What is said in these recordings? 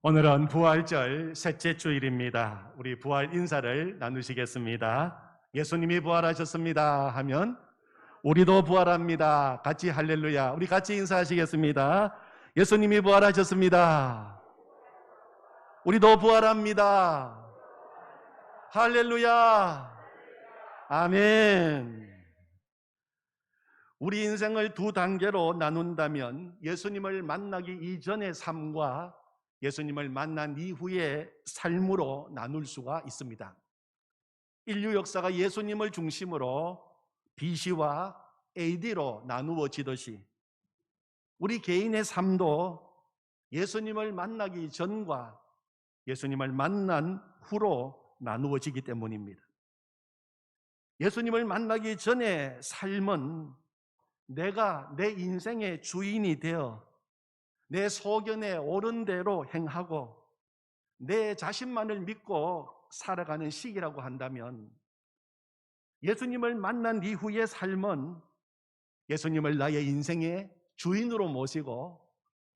오늘은 부활절 셋째 주일입니다. 우리 부활 인사를 나누시겠습니다. 예수님이 부활하셨습니다 하면 우리도 부활합니다. 같이 할렐루야. 우리 같이 인사하시겠습니다. 예수님이 부활하셨습니다. 우리도 부활합니다. 할렐루야. 아멘. 우리 인생을 두 단계로 나눈다면 예수님을 만나기 이전의 삶과 예수님을 만난 이후의 삶으로 나눌 수가 있습니다. 인류 역사가 예수님을 중심으로 BC와 AD로 나누어지듯이 우리 개인의 삶도 예수님을 만나기 전과 예수님을 만난 후로 나누어지기 때문입니다. 예수님을 만나기 전의 삶은 내가 내 인생의 주인이 되어 내 소견에 옳은 대로 행하고 내 자신만을 믿고 살아가는 시기라고 한다면, 예수님을 만난 이후의 삶은 예수님을 나의 인생의 주인으로 모시고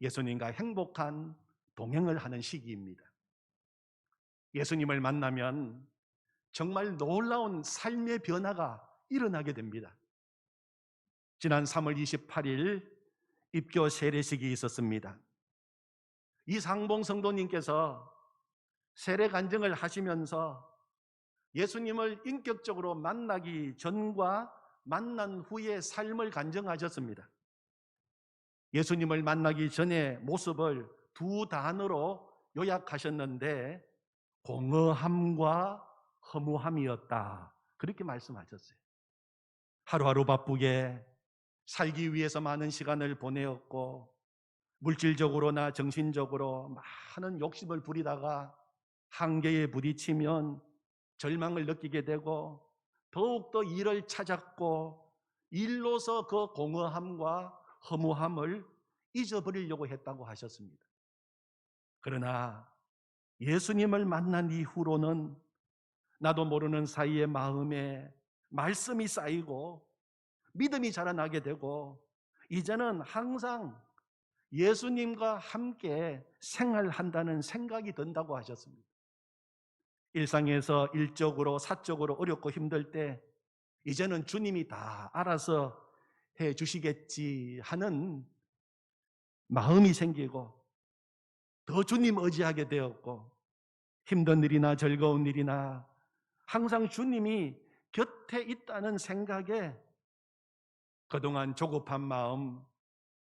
예수님과 행복한 동행을 하는 시기입니다. 예수님을 만나면 정말 놀라운 삶의 변화가 일어나게 됩니다. 지난 3월 28일 입교 세례식이 있었습니다. 이상봉 성도님께서 세례 간증을 하시면서 예수님을 인격적으로 만나기 전과 만난 후의 삶을 간증하셨습니다. 예수님을 만나기 전의 모습을 두 단어로 요약하셨는데 공허함과 허무함이었다, 그렇게 말씀하셨어요. 하루하루 바쁘게 살기 위해서 많은 시간을 보내었고 물질적으로나 정신적으로 많은 욕심을 부리다가 한계에 부딪히면 절망을 느끼게 되고 더욱더 일을 찾았고 일로서 그 공허함과 허무함을 잊어버리려고 했다고 하셨습니다. 그러나 예수님을 만난 이후로는 나도 모르는 사이에 마음에 말씀이 쌓이고 믿음이 자라나게 되고 이제는 항상 예수님과 함께 생활한다는 생각이 든다고 하셨습니다. 일상에서 일적으로 사적으로 어렵고 힘들 때 이제는 주님이 다 알아서 해 주시겠지 하는 마음이 생기고 더 주님 의지하게 되었고, 힘든 일이나 즐거운 일이나 항상 주님이 곁에 있다는 생각에 그동안 조급한 마음,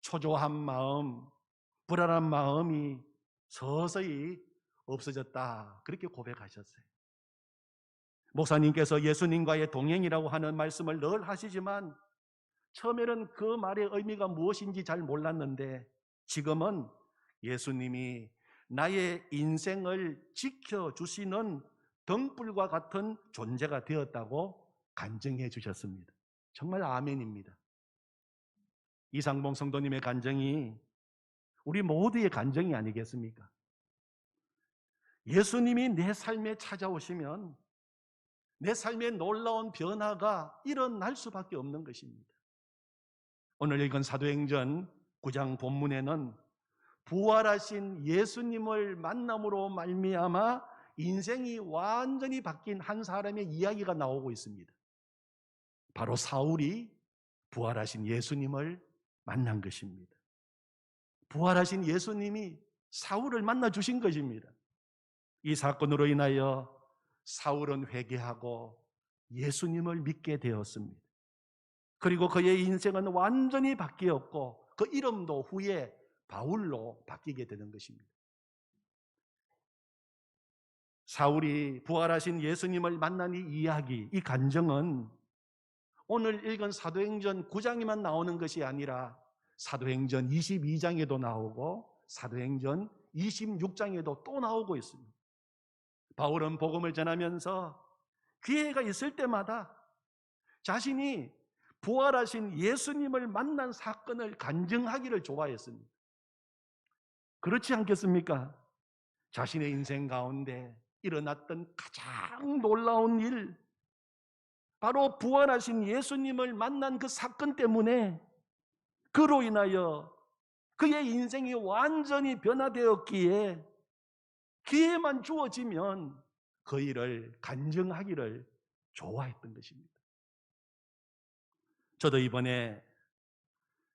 초조한 마음, 불안한 마음이 서서히 없어졌다, 그렇게 고백하셨어요. 목사님께서 예수님과의 동행이라고 하는 말씀을 늘 하시지만 처음에는 그 말의 의미가 무엇인지 잘 몰랐는데 지금은 예수님이 나의 인생을 지켜주시는 등불과 같은 존재가 되었다고 간증해 주셨습니다. 정말 아멘입니다. 이상봉 성도님의 간증이 우리 모두의 간증이 아니겠습니까? 예수님이 내 삶에 찾아오시면 내 삶에 놀라운 변화가 일어날 수밖에 없는 것입니다. 오늘 읽은 사도행전 9장 본문에는 부활하신 예수님을 만남으로 말미암아 인생이 완전히 바뀐 한 사람의 이야기가 나오고 있습니다. 바로 사울이 부활하신 예수님을 만난 것입니다. 부활하신 예수님이 사울을 만나 주신 것입니다. 이 사건으로 인하여 사울은 회개하고 예수님을 믿게 되었습니다. 그리고 그의 인생은 완전히 바뀌었고 그 이름도 후에 바울로 바뀌게 되는 것입니다. 사울이 부활하신 예수님을 만난 이 이야기, 이 간증은 오늘 읽은 사도행전 9장에만 나오는 것이 아니라 사도행전 22장에도 나오고 사도행전 26장에도 또 나오고 있습니다. 바울은 복음을 전하면서 기회가 있을 때마다 자신이 부활하신 예수님을 만난 사건을 간증하기를 좋아했습니다. 그렇지 않겠습니까? 자신의 인생 가운데 일어났던 가장 놀라운 일, 바로 부활하신 예수님을 만난 그 사건 때문에 그로 인하여 그의 인생이 완전히 변화되었기에 기회만 주어지면 그 일을 간증하기를 좋아했던 것입니다. 저도 이번에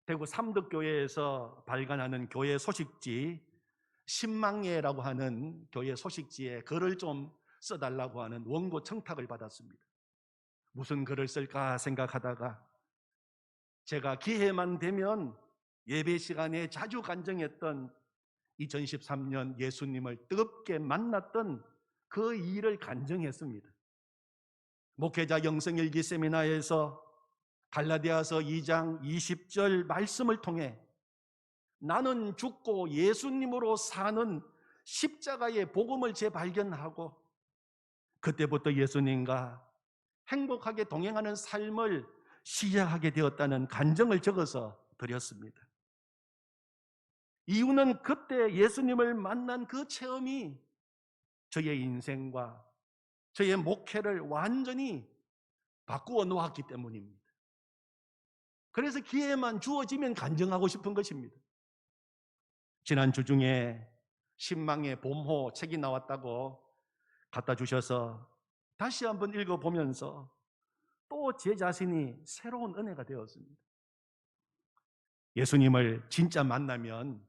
대구 삼덕교회에서 발간하는 교회 소식지 신망예라고 하는 교회 소식지에 글을 좀 써달라고 하는 원고 청탁을 받았습니다. 무슨 글을 쓸까 생각하다가 제가 기회만 되면 예배 시간에 자주 간증했던 2013년 예수님을 뜨겁게 만났던 그 일을 간증했습니다. 목회자 영성일기 세미나에서 갈라디아서 2장 20절 말씀을 통해 나는 죽고 예수님으로 사는 십자가의 복음을 재발견하고 그때부터 예수님과 행복하게 동행하는 삶을 시작하게 되었다는 간증을 적어서 드렸습니다. 이유는 그때 예수님을 만난 그 체험이 저의 인생과 저의 목회를 완전히 바꾸어 놓았기 때문입니다. 그래서 기회만 주어지면 간증하고 싶은 것입니다. 지난주 중에 신망의 봄호 책이 나왔다고 갖다 주셔서 다시 한번 읽어보면서 또 제 자신이 새로운 은혜가 되었습니다. 예수님을 진짜 만나면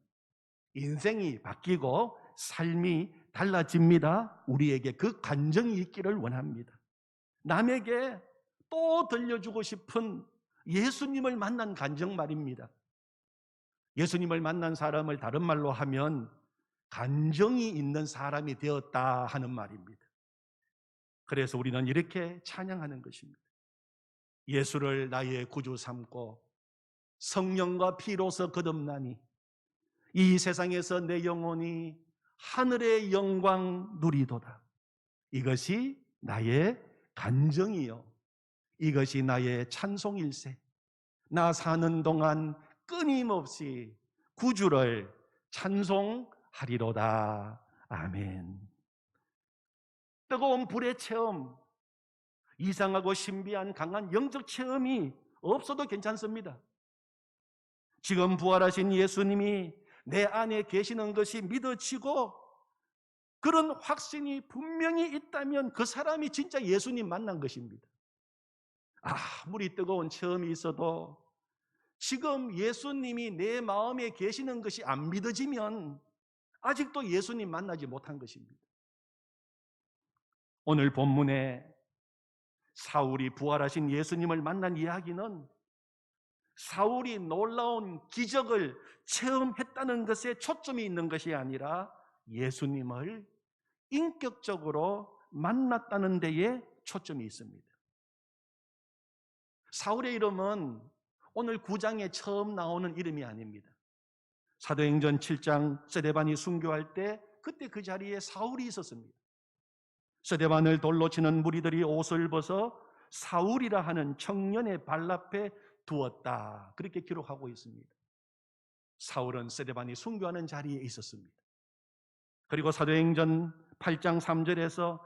인생이 바뀌고 삶이 달라집니다. 우리에게 그 간증이 있기를 원합니다. 남에게 또 들려주고 싶은 예수님을 만난 간증 말입니다. 예수님을 만난 사람을 다른 말로 하면 간증이 있는 사람이 되었다 하는 말입니다. 그래서 우리는 이렇게 찬양하는 것입니다. 예수를 나의 구주 삼고 성령과 피로서 거듭나니 이 세상에서 내 영혼이 하늘의 영광 누리도다. 이것이 나의 간증이요, 이것이 나의 찬송일세. 나 사는 동안 끊임없이 구주를 찬송하리로다. 아멘. 뜨거운 불의 체험, 이상하고 신비한 강한 영적 체험이 없어도 괜찮습니다. 지금 부활하신 예수님이 내 안에 계시는 것이 믿어지고 그런 확신이 분명히 있다면 그 사람이 진짜 예수님 만난 것입니다. 아무리 뜨거운 체험이 있어도 지금 예수님이 내 마음에 계시는 것이 안 믿어지면 아직도 예수님 만나지 못한 것입니다. 오늘 본문에 사울이 부활하신 예수님을 만난 이야기는 사울이 놀라운 기적을 체험했다는 것에 초점이 있는 것이 아니라 예수님을 인격적으로 만났다는 데에 초점이 있습니다. 사울의 이름은 오늘 9장에 처음 나오는 이름이 아닙니다. 사도행전 7장 스데반이 순교할 때 그때 그 자리에 사울이 있었습니다. 스데반을 돌로 치는 무리들이 옷을 벗어 사울이라 하는 청년의 발 앞에 두었다. 그렇게 기록하고 있습니다. 사울은 스데반이 순교하는 자리에 있었습니다. 그리고 사도행전 8장 3절에서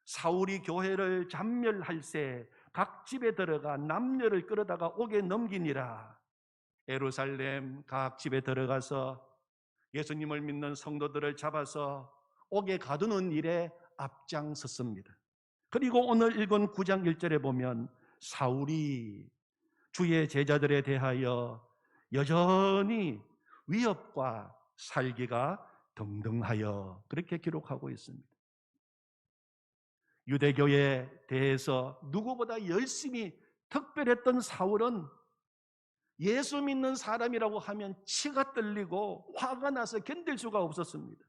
사울이 교회를 잔멸할세 각 집에 들어가 남녀를 끌어다가 옥에 넘기니라. 예루살렘 각 집에 들어가서 예수님을 믿는 성도들을 잡아서 옥에 가두는 일에 앞장섰습니다. 그리고 오늘 읽은 9장 1절에 보면 사울이 주의 제자들에 대하여 여전히 위협과 살기가 등등하여 그렇게 기록하고 있습니다. 유대교에 대해서 누구보다 열심히 특별했던 사울은 예수 믿는 사람이라고 하면 치가 떨리고 화가 나서 견딜 수가 없었습니다.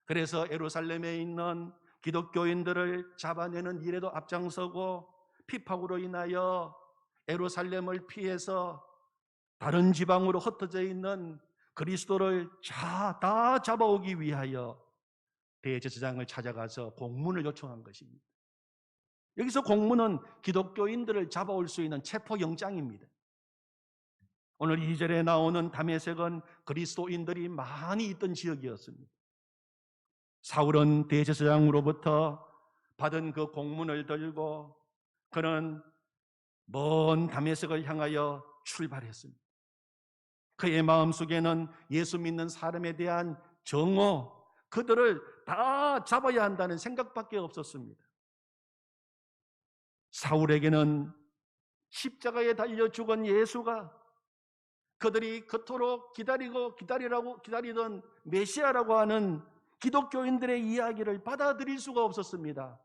그래서 예루살렘에 있는 기독교인들을 잡아내는 일에도 앞장서고 핍박으로 인하여 예루살렘을 피해서 다른 지방으로 흩어져 있는 그리스도를 다 잡아오기 위하여 대제사장을 찾아가서 공문을 요청한 것입니다. 여기서 공문은 기독교인들을 잡아올 수 있는 체포영장입니다. 오늘 2절에 나오는 다메섹은 그리스도인들이 많이 있던 지역이었습니다. 사울은 대제사장으로부터 받은 그 공문을 들고 그는 먼 다메섹을 향하여 출발했습니다. 그의 마음속에는 예수 믿는 사람에 대한 정오, 그들을 다 잡아야 한다는 생각밖에 없었습니다. 사울에게는 십자가에 달려 죽은 예수가 그들이 그토록 기다리던 메시아라고 하는 기독교인들의 이야기를 받아들일 수가 없었습니다.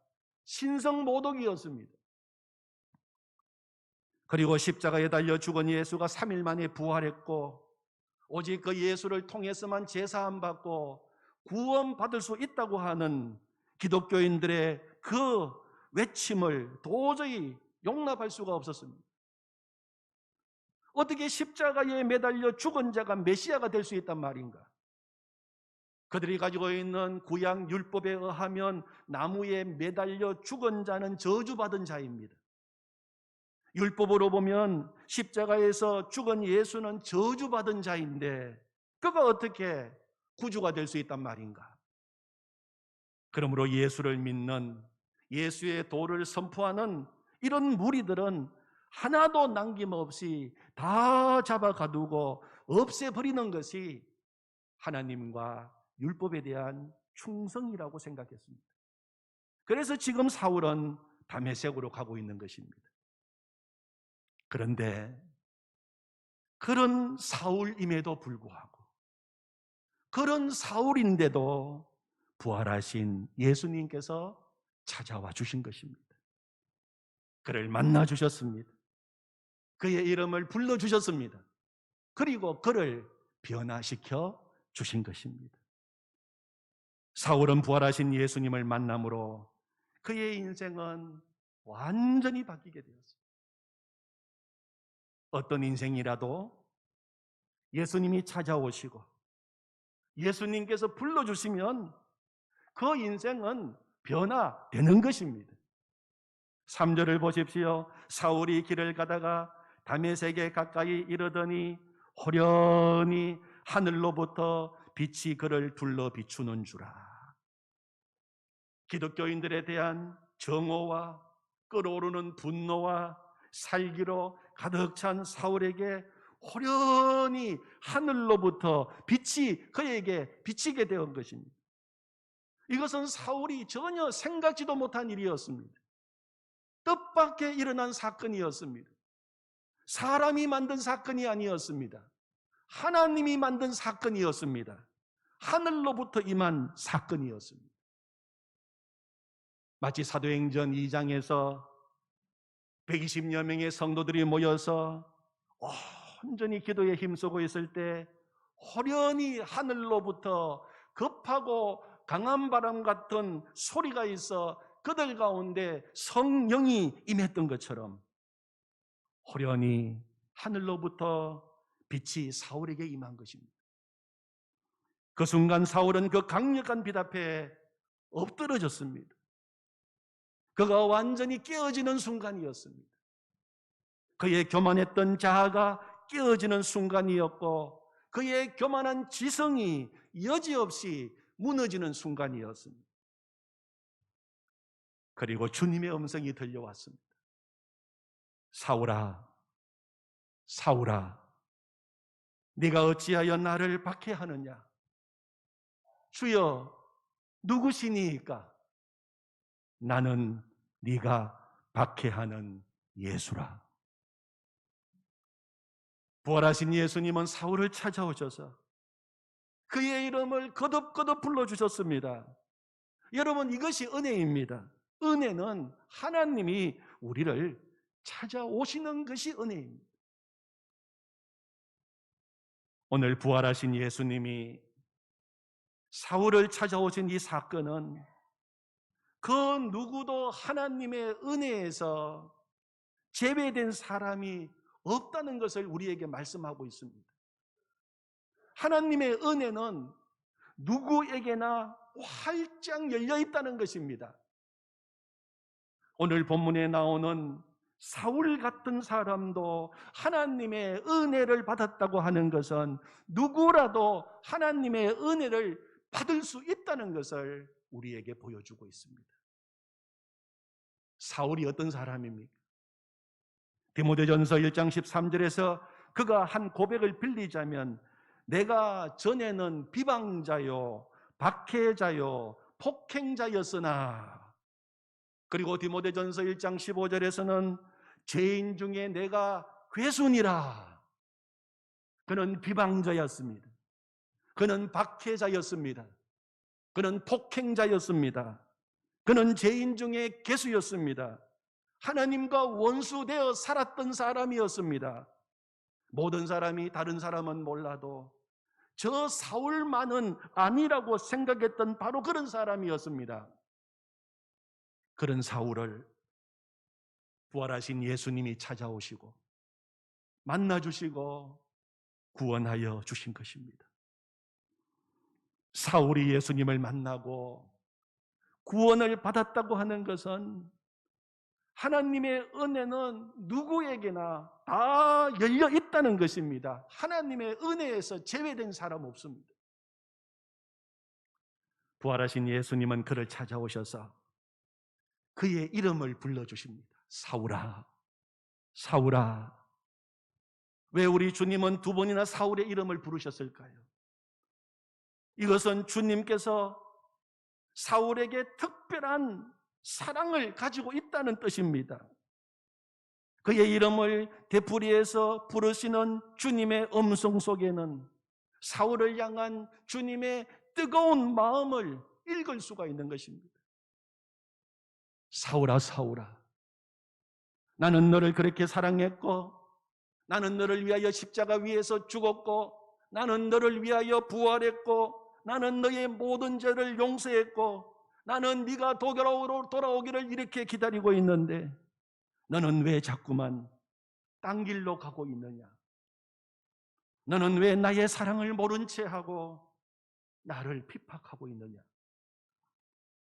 신성모독이었습니다. 그리고 십자가에 달려 죽은 예수가 3일 만에 부활했고 오직 그 예수를 통해서만 제사함 받고 구원받을 수 있다고 하는 기독교인들의 그 외침을 도저히 용납할 수가 없었습니다. 어떻게 십자가에 매달려 죽은 자가 메시아가 될 수 있단 말인가? 그들이 가지고 있는 구약 율법에 의하면 나무에 매달려 죽은 자는 저주받은 자입니다. 율법으로 보면 십자가에서 죽은 예수는 저주받은 자인데 그가 어떻게 구주가 될 수 있단 말인가? 그러므로 예수를 믿는, 예수의 도를 선포하는 이런 무리들은 하나도 남김없이 다 잡아가두고 없애버리는 것이 하나님과 율법에 대한 충성이라고 생각했습니다. 그래서 지금 사울은 다메섹으로 가고 있는 것입니다. 그런데 그런 사울임에도 불구하고, 그런 사울인데도 부활하신 예수님께서 찾아와 주신 것입니다. 그를 만나 주셨습니다. 그의 이름을 불러주셨습니다. 그리고 그를 변화시켜 주신 것입니다. 사울은 부활하신 예수님을 만남으로 그의 인생은 완전히 바뀌게 되었습니다. 어떤 인생이라도 예수님이 찾아오시고 예수님께서 불러주시면 그 인생은 변화되는 것입니다. 3절을 보십시오. 사울이 길을 가다가 다메섹에 가까이 이르더니 호련히 하늘로부터 빛이 그를 둘러 비추는 주라. 기독교인들에 대한 정오와 끓어오르는 분노와 살기로 가득 찬 사울에게 호련히 하늘로부터 빛이 그에게 비치게 된 것입니다. 이것은 사울이 전혀 생각지도 못한 일이었습니다. 뜻밖의 일어난 사건이었습니다. 사람이 만든 사건이 아니었습니다. 하나님이 만든 사건이었습니다. 하늘로부터 임한 사건이었습니다. 마치 사도행전 2장에서 120여 명의 성도들이 모여서 온전히 기도에 힘쓰고 있을 때 호련히 하늘로부터 급하고 강한 바람 같은 소리가 있어 그들 가운데 성령이 임했던 것처럼 호련히 하늘로부터 빛이 사울에게 임한 것입니다. 그 순간 사울은 그 강력한 빛 앞에 엎드러졌습니다. 그가 완전히 깨어지는 순간이었습니다. 그의 교만했던 자아가 깨어지는 순간이었고 그의 교만한 지성이 여지없이 무너지는 순간이었습니다. 그리고 주님의 음성이 들려왔습니다. 사울아, 사울아, 네가 어찌하여 나를 박해하느냐? 주여, 누구시니까? 나는 네가 박해하는 예수라. 부활하신 예수님은 사울을 찾아오셔서 그의 이름을 거듭거듭 불러주셨습니다. 여러분, 이것이 은혜입니다. 은혜는 하나님이 우리를 찾아오시는 것이 은혜입니다. 오늘 부활하신 예수님이 사울을 찾아오신 이 사건은 그 누구도 하나님의 은혜에서 제외된 사람이 없다는 것을 우리에게 말씀하고 있습니다. 하나님의 은혜는 누구에게나 활짝 열려 있다는 것입니다. 오늘 본문에 나오는 사울 같은 사람도 하나님의 은혜를 받았다고 하는 것은 누구라도 하나님의 은혜를 받을 수 있다는 것을 우리에게 보여주고 있습니다. 사울이 어떤 사람입니까? 디모데전서 1장 13절에서 그가 한 고백을 빌리자면 내가 전에는 비방자요 박해자요 폭행자였으나, 그리고 디모데전서 1장 15절에서는 죄인 중에 내가 괴순이라. 그는 비방자였습니다. 그는 박해자였습니다. 그는 폭행자였습니다. 그는 죄인 중에 괴수였습니다. 하나님과 원수되어 살았던 사람이었습니다. 모든 사람이 다른 사람은 몰라도 저 사울만은 아니라고 생각했던 바로 그런 사람이었습니다. 그런 사울을 부활하신 예수님이 찾아오시고 만나주시고 구원하여 주신 것입니다. 사울이 예수님을 만나고 구원을 받았다고 하는 것은 하나님의 은혜는 누구에게나 다 열려 있다는 것입니다. 하나님의 은혜에서 제외된 사람 없습니다. 부활하신 예수님은 그를 찾아오셔서 그의 이름을 불러주십니다. 사울아, 사울아. 왜 우리 주님은 두 번이나 사울의 이름을 부르셨을까요? 이것은 주님께서 사울에게 특별한 사랑을 가지고 있다는 뜻입니다. 그의 이름을 되풀이해서 부르시는 주님의 음성 속에는 사울을 향한 주님의 뜨거운 마음을 읽을 수가 있는 것입니다. 사울아, 사울아, 나는 너를 그렇게 사랑했고, 나는 너를 위하여 십자가 위에서 죽었고, 나는 너를 위하여 부활했고, 나는 너의 모든 죄를 용서했고, 나는 네가 도교로 돌아오기를 이렇게 기다리고 있는데 너는 왜 자꾸만 딴 길로 가고 있느냐? 너는 왜 나의 사랑을 모른 채 하고 나를 핍박하고 있느냐?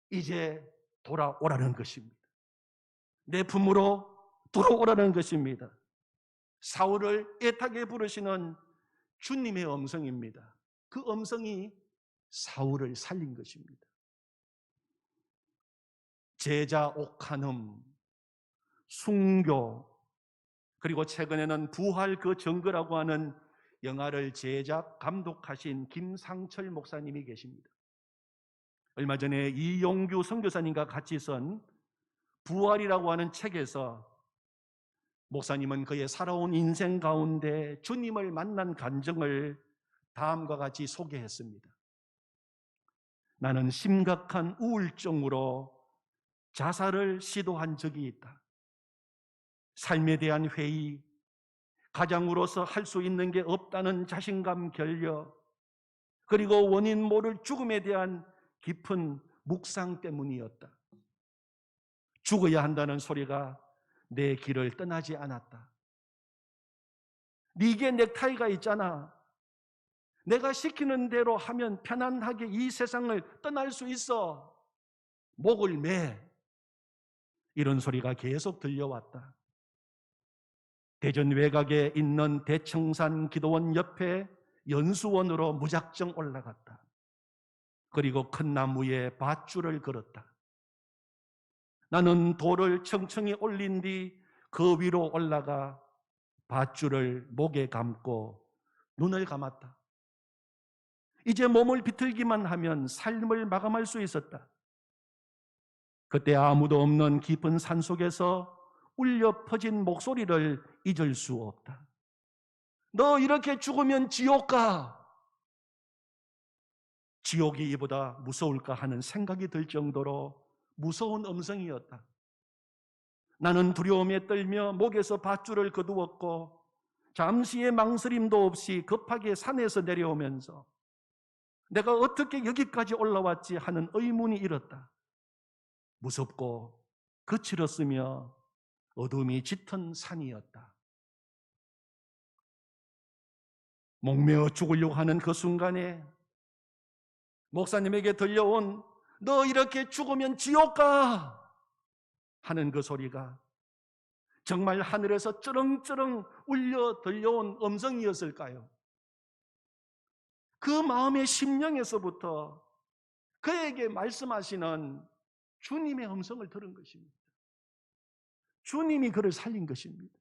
이제 돌아오라는 것입니다. 내 품으로 돌아오라는 것입니다. 사울을 애타게 부르시는 주님의 음성입니다. 그 음성이 사울을 살린 것입니다. 제자 옥한음, 순교, 그리고 최근에는 부활 그 증거라고 하는 영화를 제작 감독하신 김상철 목사님이 계십니다. 얼마 전에 이용규 선교사님과 같이 쓴 부활이라고 하는 책에서 목사님은 그의 살아온 인생 가운데 주님을 만난 간증을 다음과 같이 소개했습니다. 나는 심각한 우울증으로 자살을 시도한 적이 있다. 삶에 대한 회의, 가장으로서 할 수 있는 게 없다는 자신감 결여, 그리고 원인 모를 죽음에 대한 깊은 묵상 때문이었다. 죽어야 한다는 소리가 내 길을 떠나지 않았다. 네게 넥타이가 있잖아. 내가 시키는 대로 하면 편안하게 이 세상을 떠날 수 있어. 목을 매. 이런 소리가 계속 들려왔다. 대전 외곽에 있는 대청산 기도원 옆에 연수원으로 무작정 올라갔다. 그리고 큰 나무에 밧줄을 걸었다. 나는 돌을 청청히 올린 뒤 그 위로 올라가 밧줄을 목에 감고 눈을 감았다. 이제 몸을 비틀기만 하면 삶을 마감할 수 있었다. 그때 아무도 없는 깊은 산속에서 울려 퍼진 목소리를 잊을 수 없다. 너 이렇게 죽으면 지옥 가. 지옥이 이보다 무서울까 하는 생각이 들 정도로 무서운 음성이었다. 나는 두려움에 떨며 목에서 밧줄을 거두었고 잠시의 망설임도 없이 급하게 산에서 내려오면서 내가 어떻게 여기까지 올라왔지 하는 의문이 일었다. 무섭고 거칠었으며 어둠이 짙은 산이었다. 목매어 죽으려고 하는 그 순간에 목사님에게 들려온 너 이렇게 죽으면 지옥 가 하는 그 소리가 정말 하늘에서 쩌렁쩌렁 울려 들려온 음성이었을까요? 그 마음의 심령에서부터 그에게 말씀하시는 주님의 음성을 들은 것입니다. 주님이 그를 살린 것입니다.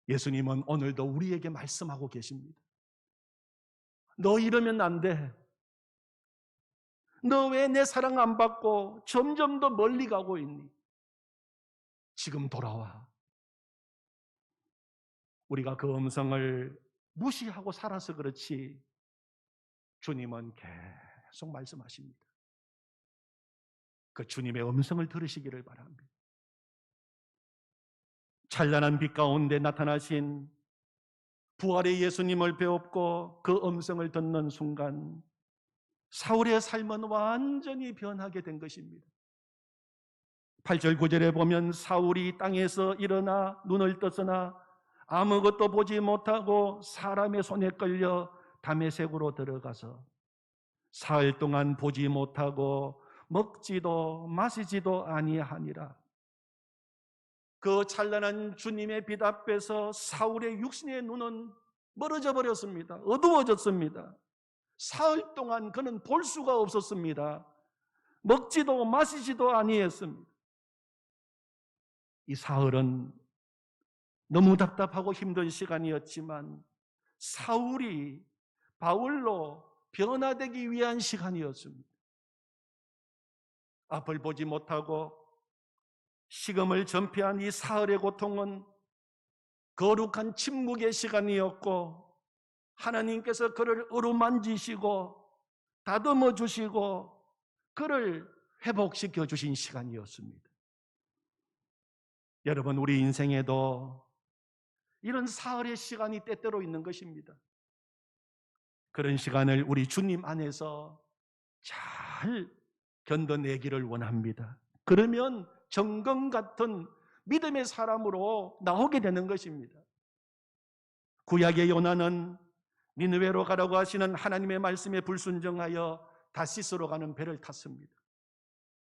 예수님은 오늘도 우리에게 말씀하고 계십니다. 너 이러면 안 돼. 너 왜 내 사랑 안 받고 점점 더 멀리 가고 있니? 지금 돌아와. 우리가 그 음성을 무시하고 살아서 그렇지 주님은 계속 말씀하십니다. 그 주님의 음성을 들으시기를 바랍니다. 찬란한 빛 가운데 나타나신 부활의 예수님을 배웠고 그 음성을 듣는 순간 사울의 삶은 완전히 변하게 된 것입니다. 8절 9절에 보면 사울이 땅에서 일어나 눈을 떴으나 아무것도 보지 못하고 사람의 손에 끌려 다메섹으로 들어가서 사흘 동안 보지 못하고 먹지도 마시지도 아니하니라. 그 찬란한 주님의 빛 앞에서 사울의 육신의 눈은 멀어져 버렸습니다. 어두워졌습니다. 사흘 동안 그는 볼 수가 없었습니다. 먹지도 마시지도 아니했습니다. 이 사흘은 너무 답답하고 힘든 시간이었지만 사울이 바울로 변화되기 위한 시간이었습니다. 앞을 보지 못하고 식음을 전폐한 이 사흘의 고통은 거룩한 침묵의 시간이었고 하나님께서 그를 어루만지시고 다듬어 주시고 그를 회복시켜 주신 시간이었습니다. 여러분, 우리 인생에도 이런 사흘의 시간이 때때로 있는 것입니다. 그런 시간을 우리 주님 안에서 잘 견뎌내기를 원합니다. 그러면 정금 같은 믿음의 사람으로 나오게 되는 것입니다. 구약의 요나는 니느웨로 가라고 하시는 하나님의 말씀에 불순종하여 다시스로 가는 배를 탔습니다.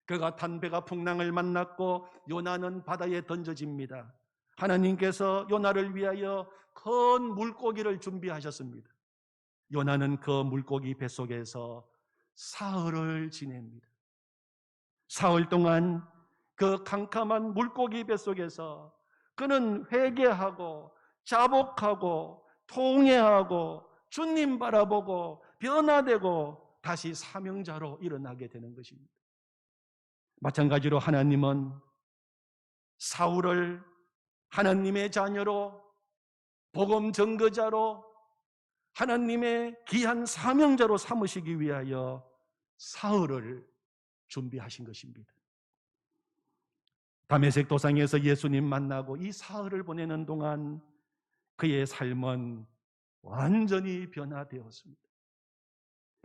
그가 탄 배가 풍랑을 만났고 요나는 바다에 던져집니다. 하나님께서 요나를 위하여 큰 물고기를 준비하셨습니다. 요나는 그 물고기 뱃속에서 사흘을 지냅니다. 사흘 동안 그 캄캄한 물고기 뱃속에서 그는 회개하고 자복하고 통회하고 주님 바라보고 변화되고 다시 사명자로 일어나게 되는 것입니다. 마찬가지로 하나님은 사울을 하나님의 자녀로 복음 전거자로 하나님의 귀한 사명자로 삼으시기 위하여 사흘을 준비하신 것입니다. 다메섹 도상에서 예수님 만나고 이 사흘을 보내는 동안 그의 삶은 완전히 변화되었습니다.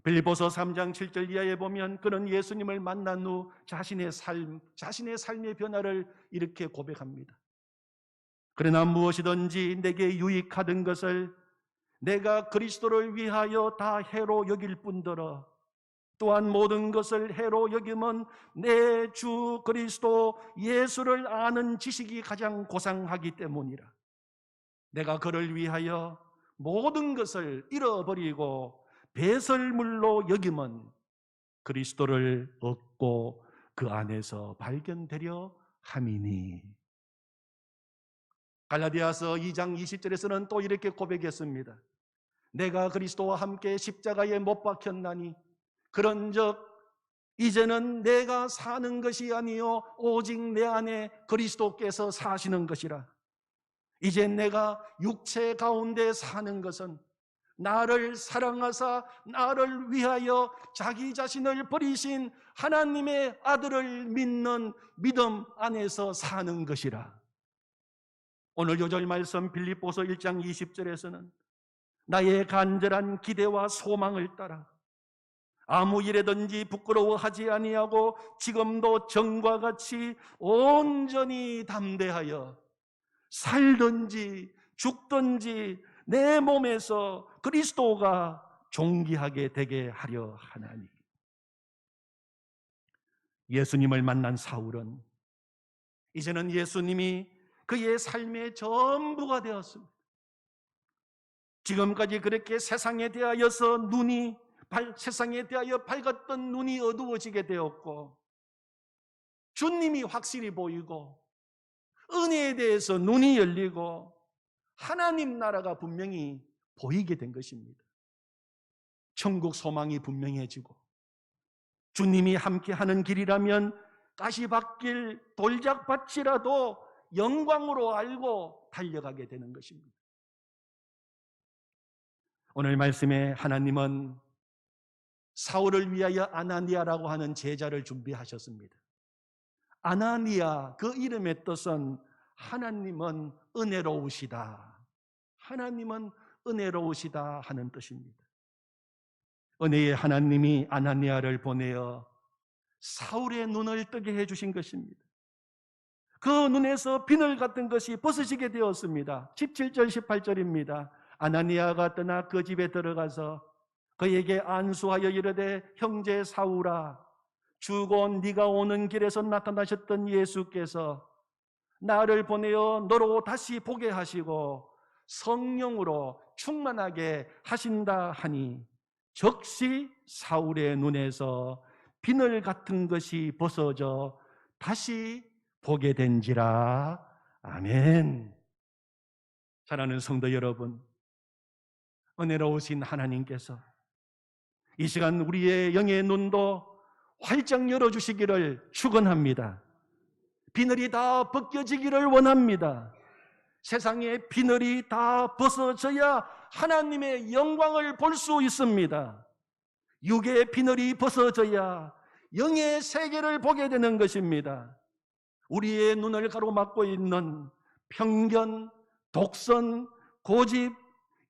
빌립보서 3장 7절 이하에 보면 그는 예수님을 만난 후 자신의 삶의 변화를 이렇게 고백합니다. 그러나 무엇이든지 내게 유익하던 것을 내가 그리스도를 위하여 다 해로 여길 뿐더러 또한 모든 것을 해로 여김은 내 주 그리스도 예수를 아는 지식이 가장 고상하기 때문이라. 내가 그를 위하여 모든 것을 잃어버리고 배설물로 여김은 그리스도를 얻고 그 안에서 발견되려 함이니. 갈라디아서 2장 20절에서는 또 이렇게 고백했습니다. 내가 그리스도와 함께 십자가에 못 박혔나니 그런즉 이제는 내가 사는 것이 아니요 오직 내 안에 그리스도께서 사시는 것이라. 이제 내가 육체 가운데 사는 것은 나를 사랑하사 나를 위하여 자기 자신을 버리신 하나님의 아들을 믿는 믿음 안에서 사는 것이라. 오늘 요절 말씀 빌립보서 1장 20절에서는 나의 간절한 기대와 소망을 따라 아무 일에든지 부끄러워하지 아니하고 지금도 전과 같이 온전히 담대하여 살든지 죽든지 내 몸에서 그리스도가 존귀하게 되게 하려 하나니. 예수님을 만난 사울은 이제는 예수님이 그의 삶의 전부가 되었습니다. 지금까지 그렇게 세상에 대하여서 세상에 대하여 밝았던 눈이 어두워지게 되었고 주님이 확실히 보이고 은혜에 대해서 눈이 열리고 하나님 나라가 분명히 보이게 된 것입니다. 천국 소망이 분명해지고 주님이 함께하는 길이라면 가시밭길 돌짝밭이라도 영광으로 알고 달려가게 되는 것입니다. 오늘 말씀에 하나님은 사울을 위하여 아나니아라고 하는 제자를 준비하셨습니다. 아나니아, 그 이름의 뜻은 하나님은 은혜로우시다, 하나님은 은혜로우시다 하는 뜻입니다. 은혜의 하나님이 아나니아를 보내어 사울의 눈을 뜨게 해주신 것입니다. 그 눈에서 비늘 같은 것이 벗어지게 되었습니다. 17절 18절입니다. 아나니아가 떠나 그 집에 들어가서 그에게 안수하여 이르되 형제 사울아, 주곧 네가 오는 길에서 나타나셨던 예수께서 나를 보내어 너로 다시 보게 하시고 성령으로 충만하게 하신다 하니 즉시 사울의 눈에서 비늘 같은 것이 벗어져 다시 보게 된지라. 아멘. 사랑하는 성도 여러분, 은혜로우신 하나님께서 이 시간 우리의 영의 눈도 활짝 열어주시기를 축원합니다. 비늘이 다 벗겨지기를 원합니다. 세상의 비늘이 다 벗어져야 하나님의 영광을 볼 수 있습니다. 육의 비늘이 벗어져야 영의 세계를 보게 되는 것입니다. 우리의 눈을 가로막고 있는 편견, 독선, 고집,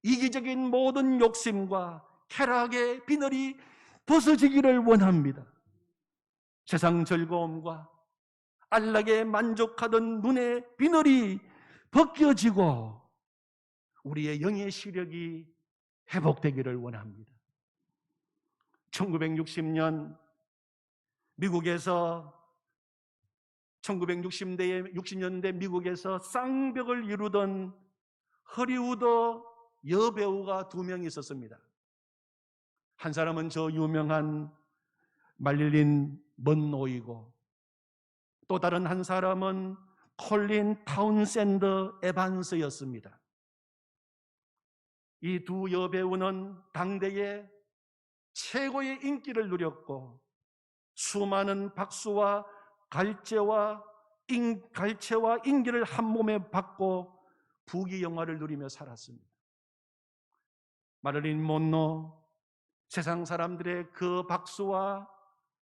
이기적인 모든 욕심과 쾌락의 비늘이 벗어지기를 원합니다. 세상 즐거움과 안락에 만족하던 눈의 비늘이 벗겨지고 우리의 영의 시력이 회복되기를 원합니다. 1960년 미국에서 60년대 미국에서 쌍벽을 이루던 허리우드 여배우가 두 명 있었습니다. 한 사람은 저 유명한 마릴린 먼로이고 또 다른 한 사람은 콜린 타운샌드 에반스였습니다. 이 두 여배우는 당대에 최고의 인기를 누렸고 수많은 박수와 갈채와 인기를 한 몸에 받고 부귀영화를 누리며 살았습니다. 마릴린 먼로, 세상 사람들의 그 박수와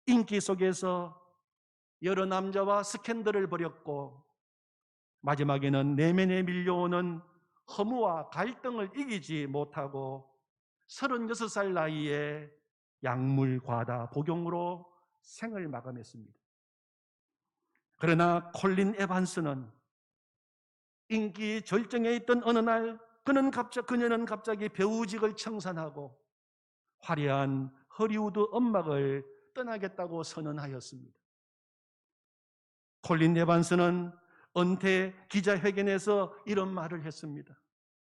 인기 속에서 여러 남자와 스캔들을 벌였고 마지막에는 내면에 밀려오는 허무와 갈등을 이기지 못하고 36살 나이에 약물과다 복용으로 생을 마감했습니다. 그러나 콜린 에반스는 인기 절정에 있던 어느 날 그녀는 갑자기 배우직을 청산하고 화려한 허리우드 음악을 떠나겠다고 선언하였습니다. 콜린 에반스는 은퇴 기자회견에서 이런 말을 했습니다.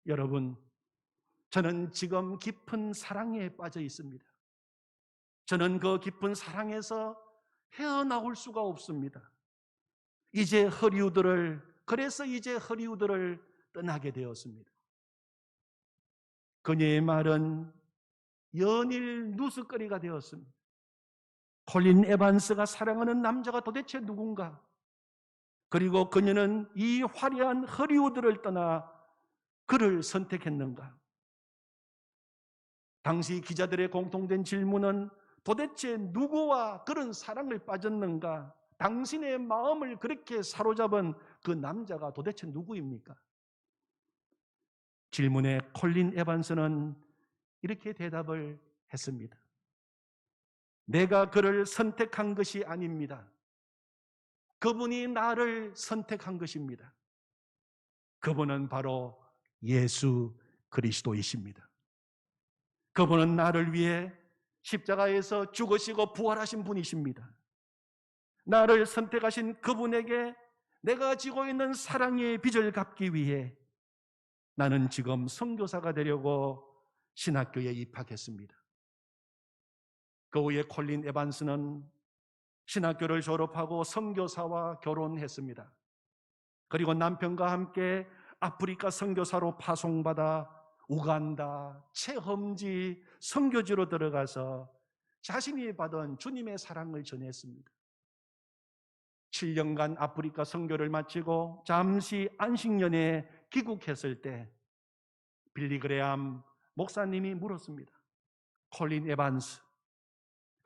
여러분, 저는 지금 깊은 사랑에 빠져 있습니다. 저는 그 깊은 사랑에서 헤어나올 수가 없습니다. 그래서 이제 허리우드를 떠나게 되었습니다. 그녀의 말은 연일 뉴스거리가 되었습니다. 콜린 에반스가 사랑하는 남자가 도대체 누군가? 그리고 그녀는 이 화려한 허리우드를 떠나 그를 선택했는가? 당시 기자들의 공통된 질문은 도대체 누구와 그런 사랑을 빠졌는가? 당신의 마음을 그렇게 사로잡은 그 남자가 도대체 누구입니까? 질문에 콜린 에반스는 이렇게 대답을 했습니다. 내가 그를 선택한 것이 아닙니다. 그분이 나를 선택한 것입니다. 그분은 바로 예수 그리스도이십니다. 그분은 나를 위해 십자가에서 죽으시고 부활하신 분이십니다. 나를 선택하신 그분에게 내가 지고 있는 사랑의 빚을 갚기 위해 나는 지금 선교사가 되려고 신학교에 입학했습니다. 그 후에 콜린 에반스는 신학교를 졸업하고 선교사와 결혼했습니다. 그리고 남편과 함께 아프리카 선교사로 파송받아 우간다, 체험지, 선교지로 들어가서 자신이 받은 주님의 사랑을 전했습니다. 7년간 아프리카 선교를 마치고 잠시 안식년에 귀국했을 때 빌리 그레암 목사님이 물었습니다. 콜린 에반스,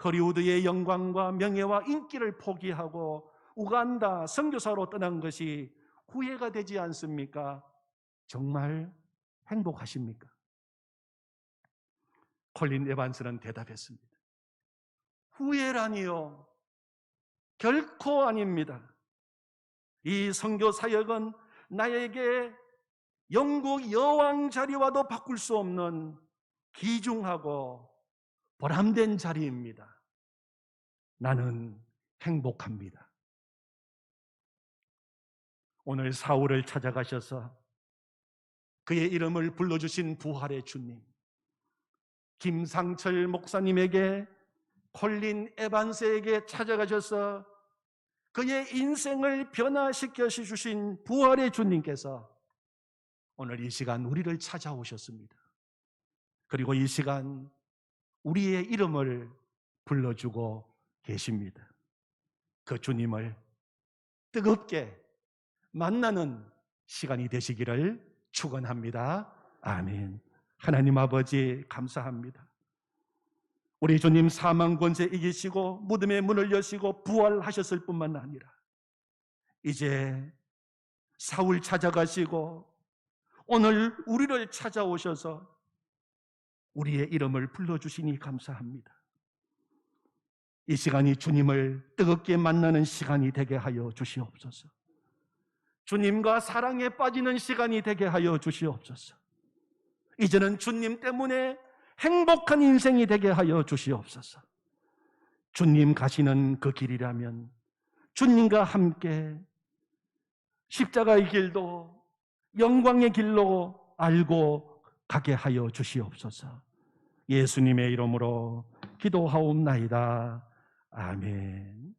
허리우드의 영광과 명예와 인기를 포기하고 우간다 선교사로 떠난 것이 후회가 되지 않습니까? 정말 행복하십니까? 콜린 에반스는 대답했습니다. 후회라니요? 결코 아닙니다. 이 선교 사역은 나에게 영국 여왕 자리와도 바꿀 수 없는 귀중하고 보람된 자리입니다. 나는 행복합니다. 오늘 사울을 찾아가셔서 그의 이름을 불러주신 부활의 주님, 김상철 목사님에게, 콜린 에반스에게 찾아가셔서 그의 인생을 변화시켜 주신 부활의 주님께서 오늘 이 시간 우리를 찾아오셨습니다. 그리고 이 시간 우리의 이름을 불러주고 계십니다. 그 주님을 뜨겁게 만나는 시간이 되시기를 축원합니다. 아멘. 하나님 아버지 감사합니다. 우리 주님 사망 권세 이기시고 무덤의 문을 여시고 부활하셨을 뿐만 아니라 이제 사울 찾아가시고 오늘 우리를 찾아오셔서 우리의 이름을 불러주시니 감사합니다. 이 시간이 주님을 뜨겁게 만나는 시간이 되게 하여 주시옵소서. 주님과 사랑에 빠지는 시간이 되게 하여 주시옵소서. 이제는 주님 때문에 행복한 인생이 되게 하여 주시옵소서. 주님 가시는 그 길이라면 주님과 함께 십자가의 길도 영광의 길로 알고 가게 하여 주시옵소서. 예수님의 이름으로 기도하옵나이다. 아멘.